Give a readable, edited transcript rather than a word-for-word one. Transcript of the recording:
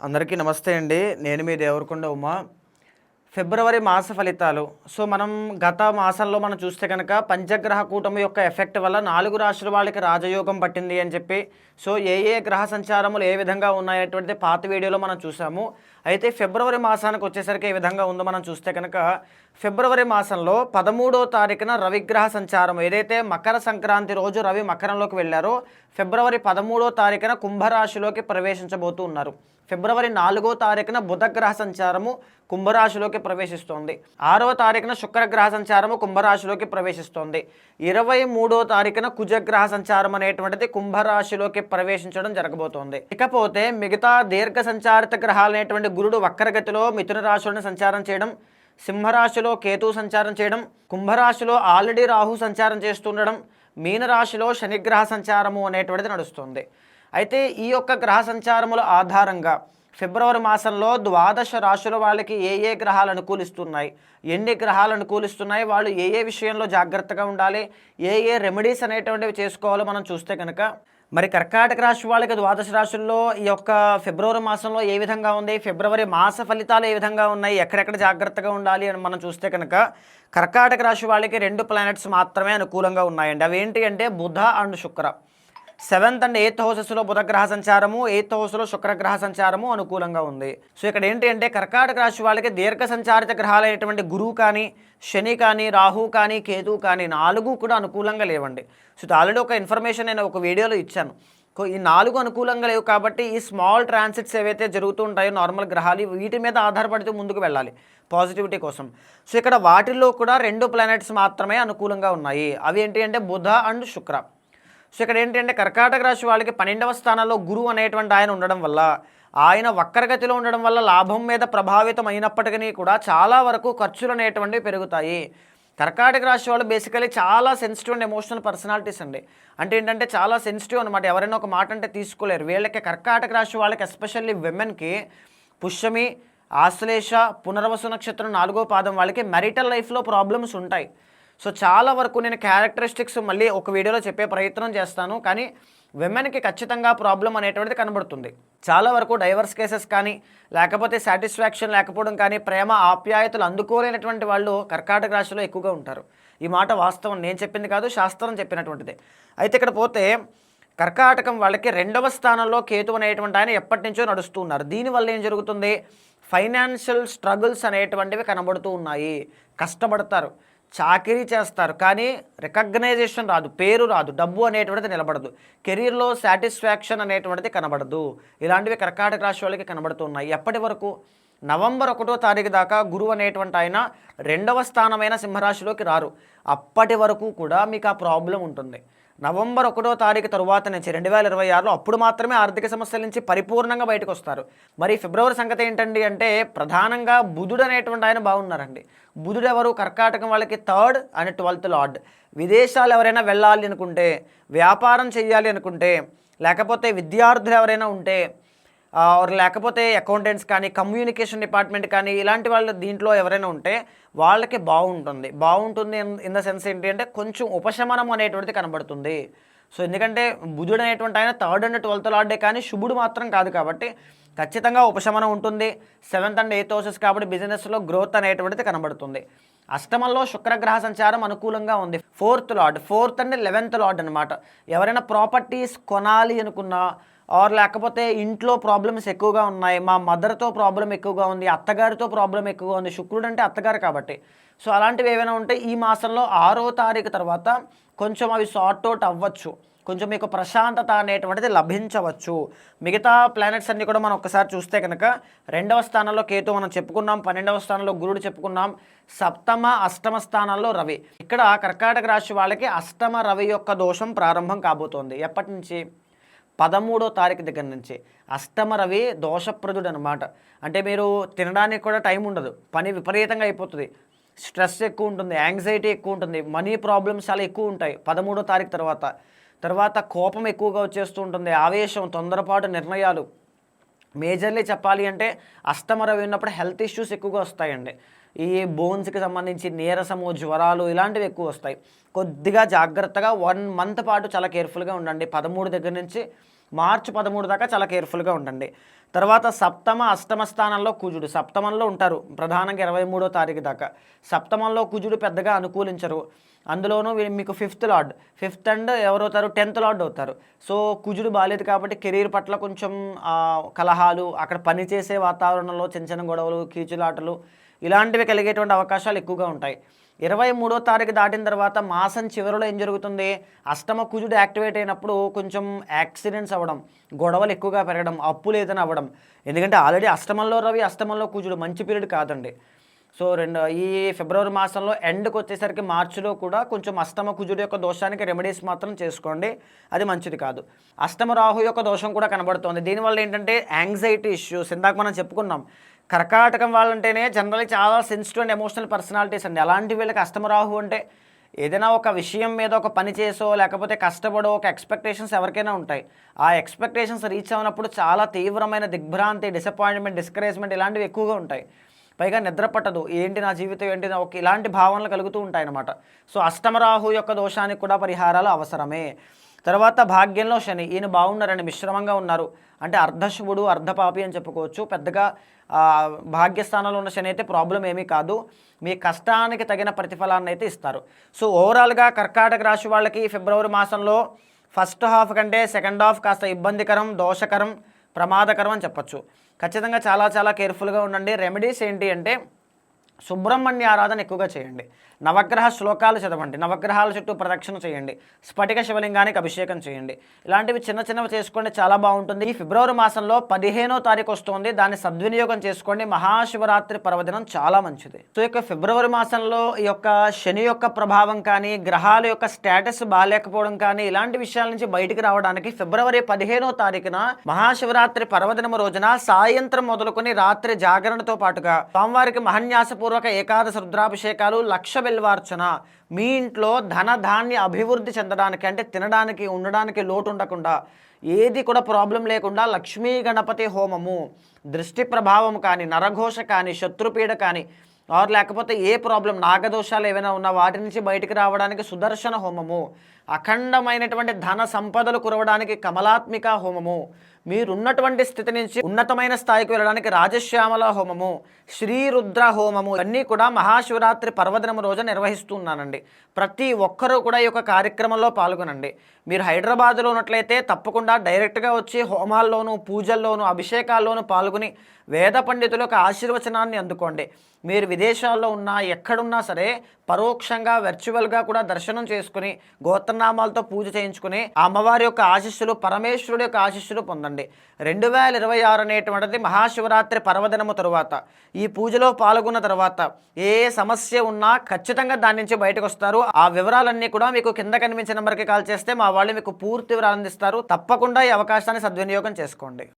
అందరికీ నమస్తే అండి. నేను మీ దేవరకొండ ఉమా. ఫిబ్రవరి మాస ఫలితాలు. మనం గత మాసంలో మనం చూస్తే కనుక పంచగ్రహ కూటమి యొక్క ఎఫెక్ట్ వల్ల 4 రాశుల వాళ్ళకి రాజయోగం పట్టింది అని చెప్పి ఏ గ్రహ సంచారములు ఏ విధంగా ఉన్నాయనేటువంటిది పాత వీడియోలో మనం చూసాము. అయితే ఫిబ్రవరి మాసానికి వచ్చేసరికి ఏ విధంగా ఉందో మనం చూస్తే కనుక ఫిబ్రవరి మాసంలో 13వ తారీఖున రవిగ్రహ సంచారం ఏదైతే మకర సంక్రాంతి రోజు రవి మకరంలోకి వెళ్ళారో ఫిబ్రవరి 13వ తారీఖున కుంభరాశిలోకి ప్రవేశించబోతూ ఉన్నారు. ఫిబ్రవరి 4వ తారీఖున బుధగ్రహ సంచారము కుంభరాశిలోకి ప్రవేశిస్తోంది. 6వ తారీఖున శుక్రగ్రహ సంచారము కుంభరాశిలోకి ప్రవేశిస్తోంది. 23వ తారీఖున కుజగ్రహ సంచారం అనేటువంటిది కుంభరాశిలోకి ప్రవేశించడం జరగబోతోంది. ఇకపోతే మిగతా దీర్ఘ సంచారిత గ్రహాలు అనేటువంటి గురుడు వక్రగతిలో మిథున రాశిలోని సంచారం చేయడం, సింహరాశిలో కేతు సంచారం చేయడం, కుంభరాశిలో ఆల్రెడీ రాహు సంచారం చేస్తుండడం, మీనరాశిలో శనిగ్రహ సంచారము అనేటువంటిది నడుస్తుంది. అయితే ఈ యొక్క గ్రహ సంచారముల ఆధారంగా ఫిబ్రవరి మాసంలో ద్వాదశ రాశుల వాళ్ళకి ఏ గ్రహాలు అనుకూలిస్తున్నాయి, ఎన్ని గ్రహాలు అనుకూలిస్తున్నాయి, వాళ్ళు ఏ విషయంలో జాగ్రత్తగా ఉండాలి, ఏ రెమెడీస్ అనేటువంటివి చేసుకోవాలో మనం చూస్తే కనుక మరి కర్కాటక రాశి వాళ్ళకి ద్వాదశ రాశుల్లో ఈ యొక్క ఫిబ్రవరి మాసంలో ఏ విధంగా ఉంది, ఫిబ్రవరి మాస ఫలితాలు ఏ విధంగా ఉన్నాయి, ఎక్కడెక్కడ జాగ్రత్తగా ఉండాలి అని మనం చూస్తే కనుక కర్కాటక రాశి వాళ్ళకి 2 ప్లానెట్స్ మాత్రమే అనుకూలంగా ఉన్నాయండి. అవి ఏంటి అంటే బుధ and Shukra. 7th and 8th హౌసెస్లో బుధగ్రహ సంచారము, 8th హౌస్లో శుక్రగ్రహ సంచారము అనుకూలంగా ఉంది. ఇక్కడ ఏంటి అంటే కర్కాటక రాశి వాళ్ళకి దీర్ఘ సంచారిత గ్రహాలైనటువంటి గురువు కానీ, శని కానీ, రాహు కానీ, కేతు కానీ 4 కూడా అనుకూలంగా లేవండి. ఆల్రెడీ ఒక ఇన్ఫర్మేషన్ నేను ఒక వీడియోలో ఇచ్చాను. ఈ 4 అనుకూలంగా లేవు కాబట్టి ఈ స్మాల్ ట్రాన్సిట్స్ ఏవైతే జరుగుతూ ఉంటాయో నార్మల్ గ్రహాలు వీటి మీద ఆధారపడుతూ ముందుకు వెళ్ళాలి పాజిటివిటీ కోసం. ఇక్కడ వాటిల్లో కూడా 2 ప్లానెట్స్ మాత్రమే అనుకూలంగా ఉన్నాయి. అవి ఏంటి అంటే బుధ అండ్ శుక్ర. ఇక్కడ ఏంటంటే కర్కాటక రాశి వాళ్ళకి 12వ స్థానంలో గురువు అనేటువంటి ఆయన ఉండడం వల్ల, ఆయన వక్రగతిలో ఉండడం వల్ల లాభం మీద ప్రభావితం అయినప్పటికీ కూడా చాలా వరకు ఖర్చులు అనేటువంటివి పెరుగుతాయి. కర్కాటక రాశి వాళ్ళు బేసికలీ చాలా సెన్సిటివ్ అండ్ ఎమోషనల్ పర్సనాలిటీస్ అండి. అంటే ఏంటంటే చాలా సెన్సిటివ్ అనమాట. ఎవరైనా ఒక మాట అంటే తీసుకోలేరు. వీళ్ళకి కర్కాటక రాశి వాళ్ళకి ఎస్పెషల్లీ విమెన్కి పుష్యమి, ఆశ్లేష, పునర్వసు నక్షత్రం 4వ పాదం వాళ్ళకి మ్యారిటల్ లైఫ్లో ప్రాబ్లమ్స్ ఉంటాయి. చాలా వరకు నేను క్యారెక్టరిస్టిక్స్ మళ్ళీ ఒక వీడియోలో చెప్పే ప్రయత్నం చేస్తాను. కానీ విమెన్కి ఖచ్చితంగా ప్రాబ్లం అనేటువంటిది కనబడుతుంది. చాలా వరకు డైవర్స్ కేసెస్ కానీ, లేకపోతే సాటిస్ఫాక్షన్ లేకపోవడం కానీ, ప్రేమ ఆప్యాయతలు అందుకోలేనటువంటి వాళ్ళు కర్కాటక రాశిలో ఎక్కువగా ఉంటారు. ఈ మాట వాస్తవం, నేను చెప్పింది కాదు, శాస్త్రం చెప్పినటువంటిదే. అయితే ఇక్కడ పోతే కర్కాటకం వాళ్ళకి 2వ స్థానంలో కేతు అనేటువంటి ఆయన ఎప్పటి నుంచో నడుస్తూ ఉన్నారు. దీనివల్ల ఏం జరుగుతుంది, ఫైనాన్షియల్ స్ట్రగుల్స్ అనేటువంటివి కనబడుతూ ఉన్నాయి. కష్టపడతారు, చాకరీ చేస్తారు, కానీ రికగ్నైజేషన్ రాదు, పేరు రాదు, డబ్బు అనేటువంటిది నిలబడదు, కెరీర్లో సాటిస్ఫాక్షన్ అనేటువంటిది కనబడదు. ఇలాంటివి కర్కాటక రాశి వాళ్ళకి కనబడుతున్నాయి. ఎప్పటి వరకు, నవంబర్ 1వ తారీఖు దాకా గురువు అనేటువంటి ఆయన 2వ స్థానమైన సింహరాశిలోకి రారు. అప్పటి వరకు కూడా మీకు ఆ ప్రాబ్లం ఉంటుంది. నవంబర్ 1వ తారీఖు తరువాత నుంచి 2026లో అప్పుడు మాత్రమే ఆర్థిక సమస్యల నుంచి పరిపూర్ణంగా బయటకు వస్తారు. మరి ఫిబ్రవరి సంగతి ఏంటండి అంటే ప్రధానంగా బుధుడు అనేటువంటి ఆయన బాగున్నారండి. బుధుడు ఎవరు, కర్కాటకం వాళ్ళకి 3rd అండ్ 12th లార్డ్. విదేశాలు ఎవరైనా వెళ్ళాలి అనుకుంటే, వ్యాపారం చేయాలి అనుకుంటే, లేకపోతే విద్యార్థులు ఎవరైనా ఉంటే, లేకపోతే అకౌంటెంట్స్ కానీ, కమ్యూనికేషన్ డిపార్ట్మెంట్ కానీ, ఇలాంటి వాళ్ళు దీంట్లో ఎవరైనా ఉంటే వాళ్ళకి బాగుంటుంది. ఇన్ ద సెన్స్ ఏంటి అంటే కొంచెం ఉపశమనం అనేటువంటిది కనబడుతుంది. ఎందుకంటే బుధుడు అనేటువంటి ఆయన 3rd అండ్ 12th లార్డే, కానీ శుభుడు మాత్రం కాదు కాబట్టి ఖచ్చితంగా ఉపశమనం ఉంటుంది. 7th అండ్ 8th హౌసెస్ కాబట్టి బిజినెస్లో గ్రోత్ అనేటువంటిది కనబడుతుంది. అష్టమంలో శుక్రగ్రహ సంచారం అనుకూలంగా ఉంది. 4th lord, 4th and 11th lord అనమాట. ఎవరైనా ప్రాపర్టీస్ కొనాలి అనుకున్నా, లేకపోతే ఇంట్లో ప్రాబ్లమ్స్ ఎక్కువగా ఉన్నాయి, మా మదర్తో ప్రాబ్లం ఎక్కువగా ఉంది, అత్తగారితో ప్రాబ్లం ఎక్కువగా ఉంది, శుక్రుడు అంటే అత్తగారు కాబట్టి, అలాంటివి ఏమైనా ఉంటే ఈ మాసంలో 6వ తారీఖు తర్వాత కొంచెం అవి సార్ట్ అవుట్ అవ్వచ్చు. కొంచెం మీకు ప్రశాంతత అనేటువంటిది లభించవచ్చు. మిగతా ప్లానెట్స్ అన్నీ కూడా మనం ఒక్కసారి చూస్తే కనుక 2వ స్థానంలో కేతు మనం చెప్పుకున్నాం, 12వ స్థానంలో గురుడు చెప్పుకున్నాం, 7మ, 8మ స్థానాల్లో రవి. ఇక్కడ కర్కాటక రాశి వాళ్ళకి 8మ రవి యొక్క దోషం ప్రారంభం కాబోతోంది. ఎప్పటి నుంచి, 13వ తారీఖు దగ్గర నుంచి. 8మ రవి దోషప్రదుడు అనమాట. అంటే మీరు తినడానికి కూడా టైం ఉండదు, పని విపరీతంగా అయిపోతుంది, స్ట్రెస్ ఎక్కువ ఉంటుంది, యాంగ్జైటీ ఎక్కువ ఉంటుంది, మనీ ప్రాబ్లమ్స్ చాలా ఎక్కువ ఉంటాయి 13వ తారీఖు తర్వాత కోపం ఎక్కువగా వచ్చేస్తూ ఉంటుంది, ఆవేశం, తొందరపాటు నిర్ణయాలు. మేజర్లీ చెప్పాలి అంటే 8మ రవి ఉన్నప్పుడు హెల్త్ ఇష్యూస్ ఎక్కువగా వస్తాయండి. ఈ బోన్స్కి సంబంధించి నీరసము, జ్వరాలు ఇలాంటివి ఎక్కువ వస్తాయి. కొద్దిగా జాగ్రత్తగా 1 మంత్ పాటు చాలా కేర్ఫుల్గా ఉండండి. 13 దగ్గర నుంచి మార్చి 13 దాకా చాలా కేర్ఫుల్గా ఉండండి. తర్వాత సప్తమ అష్టమ స్థానంలో కుజుడు, సప్తమంలో ఉంటారు ప్రధానంగా 23వ తారీఖు దాకా. సప్తమంలో కుజుడు పెద్దగా అనుకూలించరు. అందులోనూ మీకు ఫిఫ్త్ లార్డ్, ఫిఫ్త్ అండ్ ఎవరవుతారు, 10th లార్డ్ అవుతారు. సో కుజుడు బాలేదు కాబట్టి కెరీర్ పట్ల కొంచెం కలహాలు, అక్కడ పనిచేసే వాతావరణంలో చిన్న చిన్న గొడవలు, కీచులాటలు ఇలాంటివి కలిగేటువంటి అవకాశాలు ఎక్కువగా ఉంటాయి. 23వ తారీఖు దాటిన తర్వాత మాసం చివరిలో ఏం జరుగుతుంది, అష్టమ కుజుడు యాక్టివేట్ అయినప్పుడు కొంచెం యాక్సిడెంట్స్ అవ్వడం, గొడవలు ఎక్కువగా పెరగడం, అప్పులు ఏదైనా అవ్వడం. ఎందుకంటే ఆల్రెడీ అష్టమంలో రవి, అష్టమంలో కుజుడు మంచి పీరియడ్ కాదండి. సో ఈ ఫిబ్రవరి మాసంలో ఎండ్కి వచ్చేసరికి మార్చిలో కూడా కొంచెం అష్టమ కుజుడు యొక్క దోషానికి రెమెడీస్ మాత్రం చేసుకోండి, అది మంచిది కాదు. అష్టమ రాహు యొక్క దోషం కూడా కనబడుతోంది. దీనివల్ల ఏంటంటే యాంగ్జైటీ ఇష్యూస్, ఇందాక మనం చెప్పుకున్నాం కర్కాటకం వాళ్ళంటేనే జనరల్లీ చాలా సెన్సిటివ్ అండ్ ఎమోషనల్ పర్సనాలిటీస్ అండి. అలాంటి వీళ్ళకి అష్టమ రాహు అంటే ఏదైనా ఒక విషయం మీద ఒక పని చేసో లేకపోతే కష్టపడో ఒక ఎక్స్పెక్టేషన్స్ ఎవరికైనా ఉంటాయి. ఆ ఎక్స్పెక్టేషన్స్ రీచ్ అయినప్పుడు చాలా తీవ్రమైన దిగ్భ్రాంతి, డిసప్పాయింట్మెంట్, డిస్కరేజ్మెంట్ ఇలాంటివి ఎక్కువగా ఉంటాయి. పైగా నిద్ర పట్టదు, ఏంటి నా జీవితం ఏంటి ఒక ఇలాంటి భావనలు కలుగుతూ ఉంటాయన్నమాట. సో అష్టమరాహు యొక్క దోషానికి కూడా పరిహారాలు అవసరమే. తర్వాత భాగ్యంలో శని, ఈయన బాగున్నారండి, మిశ్రమంగా ఉన్నారు. అంటే అర్ధశుభుడు అర్ధపాపి అని చెప్పుకోవచ్చు. పెద్దగా భాగ్యస్థానంలో ఉన్న శని అయితే ప్రాబ్లం ఏమీ కాదు, మీ కష్టానికి తగిన ప్రతిఫలాన్ని అయితే ఇస్తారు. సో ఓవరాల్గా కర్కాటక రాశి వాళ్ళకి ఫిబ్రవరి మాసంలో ఫస్ట్ హాఫ్ కంటే సెకండ్ హాఫ్ కాస్త ఇబ్బందికరం, దోషకరం, ప్రమాదకరం అని చెప్పచ్చు. ఖచ్చితంగా చాలా చాలా కేర్ఫుల్గా ఉండండి. రెమెడీస్ ఏంటి అంటే సుబ్రహ్మణ్య ఆరాధన ఎక్కువగా చేయండి, నవగ్రహ శ్లోకాలు చదవండి, నవగ్రహాల చుట్టూ ప్రదక్షిణ చేయండి, స్ఫటిక శివలింగానికి అభిషేకం చేయండి. ఇలాంటివి చిన్న చిన్నవి చేసుకోండి, చాలా బాగుంటుంది. ఈ ఫిబ్రవరి మాసంలో 15వ తారీఖు వస్తుంది, దాన్ని సద్వినియోగం చేసుకోండి. మహాశివరాత్రి పర్వదినం చాలా మంచిది. సో ఈ ఫిబ్రవరి మాసంలో ఈ యొక్క శని యొక్క ప్రభావం కానీ, గ్రహాల యొక్క స్టేటస్ బాగాలేకపోవడం కానీ ఇలాంటి విషయాల నుంచి బయటికి రావడానికి ఫిబ్రవరి 15వ తారీఖున మహాశివరాత్రి పర్వదినం రోజున సాయంత్రం మొదలుకొని రాత్రి జాగరణతో పాటుగా స్వామివారికి మహన్యాసపూర్వక ఏకాదశ రుద్రాభిషేకాలు, లక్ష బిల్వార్చన, మీ ఇంట్లో ధన ధాన్య అభివృద్ధి చెందడానికి, అంటే తినడానికి ఉండడానికి లోటు ఉండకుండా, ఏది కూడా ప్రాబ్లం లేకుండా లక్ష్మీ గణపతి హోమము, దృష్టి ప్రభావం కానీ, నరఘోష కానీ, శత్రుపీడ కానీ లేకపోతే ఏ ప్రాబ్లం, నాగదోషాలు ఏమైనా ఉన్నా వాటి నుంచి బయటికి రావడానికి సుదర్శన హోమము, అఖండమైనటువంటి ధన సంపదలు కురవడానికి కమలాత్మిక హోమము, మీరున్నటువంటి స్థితి నుంచి ఉన్నతమైన స్థాయికి వెళ్ళడానికి రాజశ్యామల హోమము, శ్రీరుద్ర హోమము అన్నీ కూడా మహాశివరాత్రి పర్వదినం రోజు నిర్వహిస్తున్నానండి. ప్రతి ఒక్కరూ కూడా ఈ యొక్క కార్యక్రమంలో పాల్గొనండి. మీరు హైదరాబాద్లో ఉన్నట్లయితే తప్పకుండా డైరెక్ట్గా వచ్చి హోమాల్లోనూ, పూజల్లోనూ, అభిషేకాల్లోనూ పాల్గొని వేద పండితుల యొక్క ఆశీర్వచనాన్ని అందుకోండి. మీరు విదేశాల్లో ఉన్నా, ఎక్కడున్నా సరే పరోక్షంగా వర్చువల్గా కూడా దర్శనం చేసుకుని గోత్రనామాలతో పూజ చేయించుకుని అమ్మవారి యొక్క ఆశీస్సులు, పరమేశ్వరుడు యొక్క ఆశీస్సులు పొందండి. 2026 అనేటువంటిది మహాశివరాత్రి పర్వదినము తరువాత ఈ పూజలో పాల్గొన్న తర్వాత ఏ సమస్య ఉన్నా ఖచ్చితంగా దాని నుంచి బయటకు వస్తారు. ఆ వివరాలన్నీ కూడా మీకు కింద కనిపించిన నెంబర్కి కాల్ చేస్తే మా వాళ్ళు మీకు పూర్తి వివరాలు అందిస్తారు. తప్పకుండా ఈ అవకాశాన్ని సద్వినియోగం చేసుకోండి.